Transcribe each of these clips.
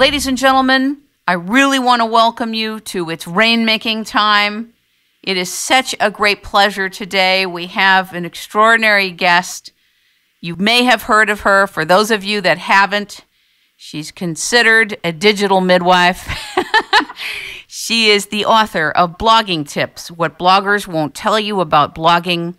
Ladies and gentlemen, I really want to welcome you to It's Rainmaking Time. It is such a great pleasure today. We have an extraordinary guest. You may have heard of her. For those of you that haven't, she's considered a digital midwife. She is the author of Blogging Tips, What Bloggers Won't Tell You About Blogging.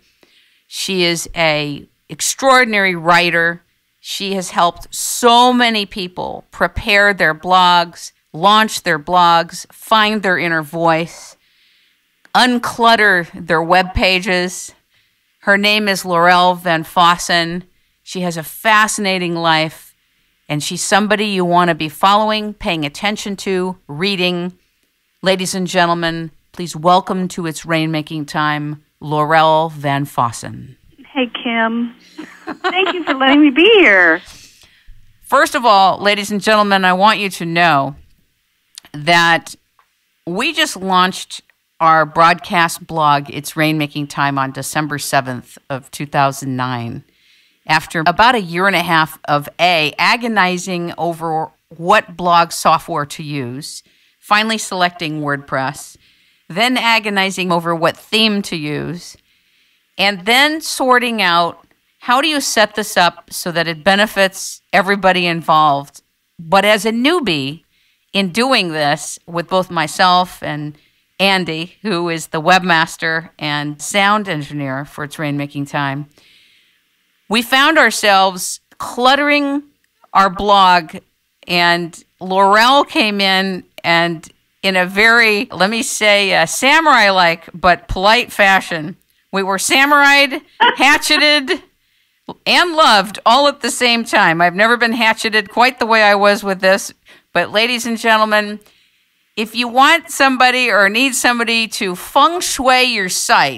She is an extraordinary writer. She has helped so many people prepare their blogs, launch their blogs, find their inner voice, unclutter their web pages. Her name is Lorelle VanFossen. She has a fascinating life, and she's somebody you want to be following, paying attention to, reading. Ladies and gentlemen, please welcome to It's Rainmaking Time, Lorelle VanFossen. Hey, Kim. Thank you for letting me be here. First of all, ladies and gentlemen, I want you to know that we just launched our broadcast blog, It's Rainmaking Time, on December 7th of 2009. After about a year and a half of agonizing over what blog software to use, finally selecting WordPress, then agonizing over what theme to use, and then sorting out how do you set this up so that it benefits everybody involved. But as a newbie in doing this with both myself and Andy, who is the webmaster and sound engineer for It's Rainmaking Time, we found ourselves cluttering our blog, and Lorelle came in and in a very, let me say, samurai-like but polite fashion, we were samurai'd, hatcheted, and loved all at the same time. I've never been hatcheted quite the way I was with this. But ladies and gentlemen, if you want somebody or need somebody to feng shui your site,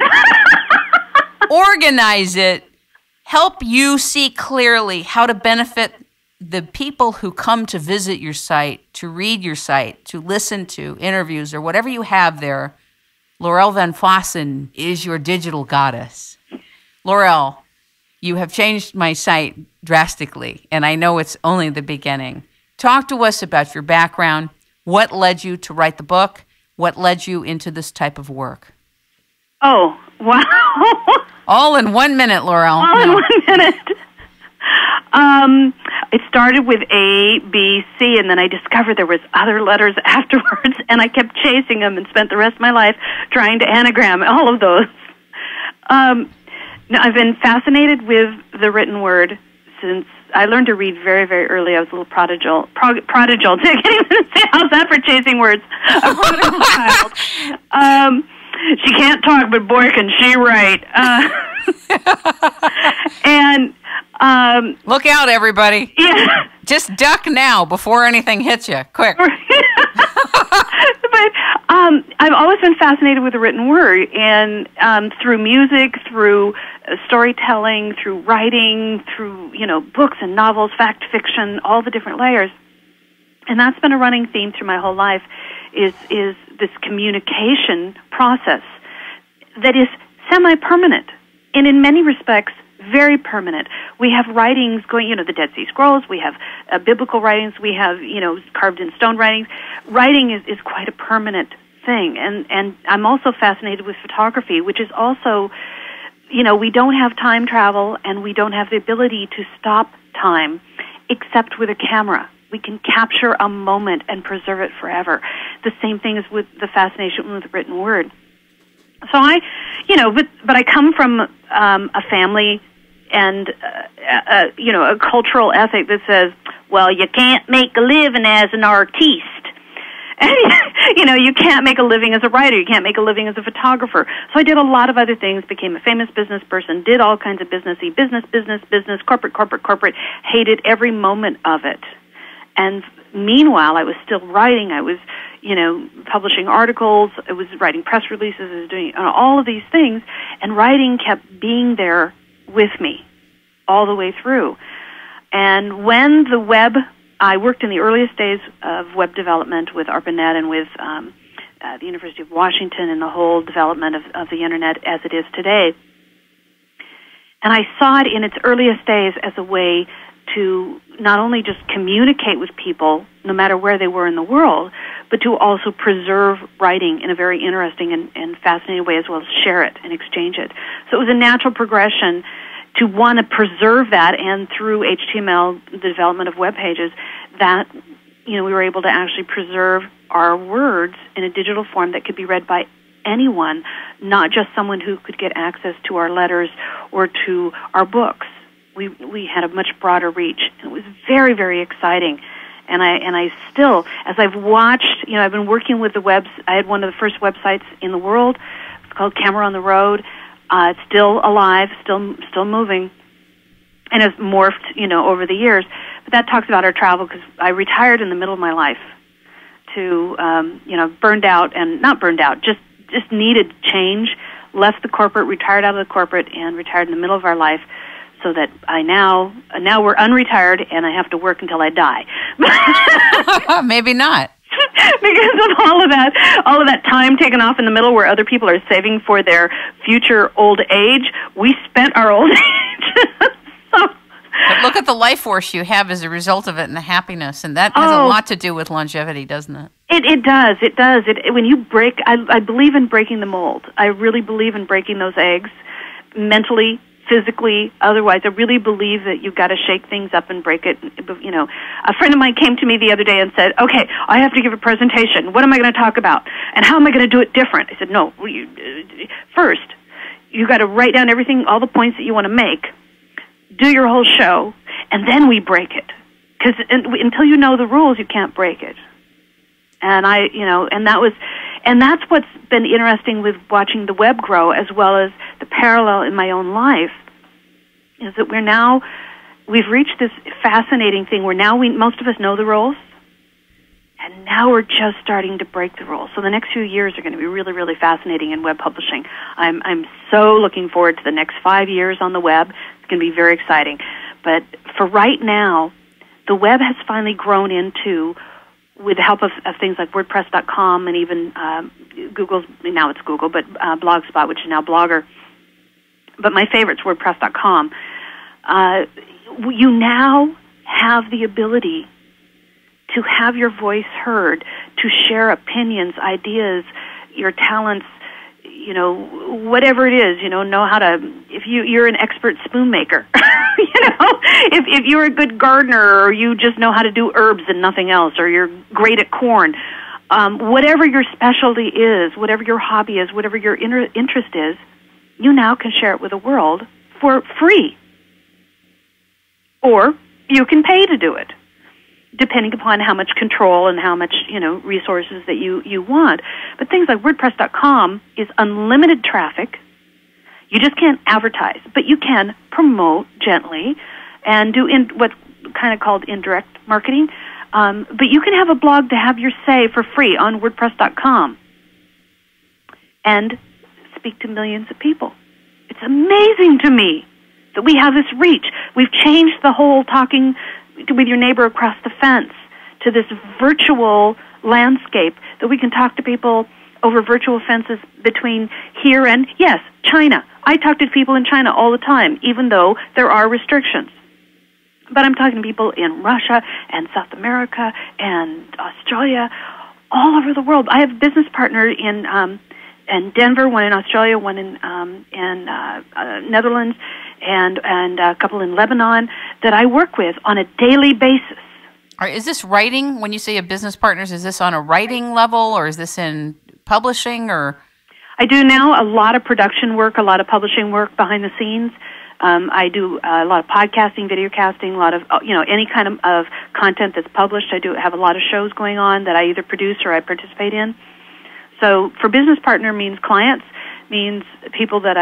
organize it, help you see clearly how to benefit the people who come to visit your site, to read your site, to listen to interviews or whatever you have there, Lorelle VanFossen is your digital goddess. Lorelle, you have changed my site drastically, and I know it's only the beginning. Talk to us about your background. What led you to write the book? What led you into this type of work? Oh, wow. All in 1 minute, Lorelle. All in 1 minute. It started with A, B, C, and then I discovered there was other letters afterwards, and I kept chasing them and spent the rest of my life trying to anagram all of those. Now, I've been fascinated with the written word since I learned to read very, very early. I was a little prodigal. I can't even say how's that for chasing words. A prodigal child. She can't talk, but boy, can she write. Look out, everybody. Yeah. Just duck now before anything hits you. Quick. But I've always been fascinated with the written word, and through music, through storytelling, through writing, through books and novels, fact fiction, all the different layers. And that's been a running theme through my whole life, is this communication process that is semi-permanent, and in many respects, very permanent. We have writings going, the Dead Sea Scrolls, we have biblical writings, we have, carved in stone writings. Writing is quite a permanent thing. And I'm also fascinated with photography, which is also, we don't have time travel and we don't have the ability to stop time except with a camera. We can capture a moment and preserve it forever. The same thing is with the fascination with the written word. So but I come from a family and a cultural ethic that says, well, you can't make a living as an artiste. And, you can't make a living as a writer. You can't make a living as a photographer. So I did a lot of other things, became a famous business person, did all kinds of business, corporate, hated every moment of it. And meanwhile, I was still writing. I was, publishing articles. I was writing press releases. I was doing all of these things. And writing kept being there with me all the way through. And when the web, I worked in the earliest days of web development with ARPANET and with the University of Washington and the whole development of the Internet as it is today. And I saw it in its earliest days as a way to not only just communicate with people, no matter where they were in the world, but to also preserve writing in a very interesting and fascinating way, as well as share it and exchange it. So it was a natural progression to want to preserve that, and through HTML, the development of web pages, that we were able to actually preserve our words in a digital form that could be read by anyone, not just someone who could get access to our letters or to our books. We had a much broader reach. It was very, very exciting. And I still, as I've watched, I've been working with the webs. I had one of the first websites in the world. It's called Camera on the Road. It's still alive, still moving, and has morphed, over the years. But that talks about our travel, because I retired in the middle of my life to, burned out, and not burned out, just needed change. Left the corporate, retired out of the corporate, and retired in the middle of our life. So that now we're unretired, and I have to work until I die. Maybe not. Because of all of that time taken off in the middle where other people are saving for their future old age, we spent our old age. But look at the life force you have as a result of it, and the happiness, and that has a lot to do with longevity, doesn't it? It does. When you break, I believe in breaking the mold. I really believe in breaking those eggs, mentally, physically, otherwise. I really believe that you've got to shake things up and break it. A friend of mine came to me the other day and said, okay, I have to give a presentation. What am I going to talk about? And how am I going to do it different? I said, no, first, you got to write down everything, all the points that you want to make, do your whole show, and then we break it. Because until you know the rules, you can't break it. And and that's what's been interesting with watching the web grow, as well as the parallel in my own life, is that we've reached this fascinating thing where now most of us know the rules, and now we're just starting to break the rules. So the next few years are going to be really, really fascinating in web publishing. I'm so looking forward to the next 5 years on the web. It's going to be very exciting. But for right now, the web has finally grown into, with the help of things like WordPress.com and even Google's, now it's Google, but Blogspot, which is now Blogger. But my favorite's WordPress.com. You now have the ability to have your voice heard, to share opinions, ideas, your talents, whatever it is, know how to, if you're an expert spoon maker, if you're a good gardener, or you just know how to do herbs and nothing else, or you're great at corn, whatever your specialty is, whatever your hobby is, whatever your interest is, you now can share it with the world for free. Or you can pay to do it, depending upon how much control and how much, resources that you want. But things like WordPress.com is unlimited traffic. You just can't advertise, but you can promote gently and do what's kind of called indirect marketing. But you can have a blog to have your say for free on WordPress.com and speak to millions of people. It's amazing to me that we have this reach. We've changed the whole talking with your neighbor across the fence to this virtual landscape that we can talk to people over virtual fences between here and, yes, China. I talk to people in China all the time, even though there are restrictions. But I'm talking to people in Russia and South America and Australia, all over the world. I have a business partner in Denver, one in Australia, one in Netherlands, and a couple in Lebanon that I work with on a daily basis. Is this writing? When you say a business partners, is this on a writing level, or is this in publishing? Or I do now a lot of production work, a lot of publishing work behind the scenes. I do a lot of podcasting, video casting, a lot of any kind of content that's published. I do have a lot of shows going on that I either produce or I participate in. So for business partner means clients, means people that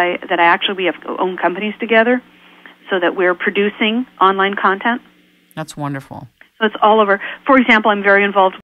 we have own companies together, so that we're producing online content. That's wonderful. So it's all over. For example, I'm very involved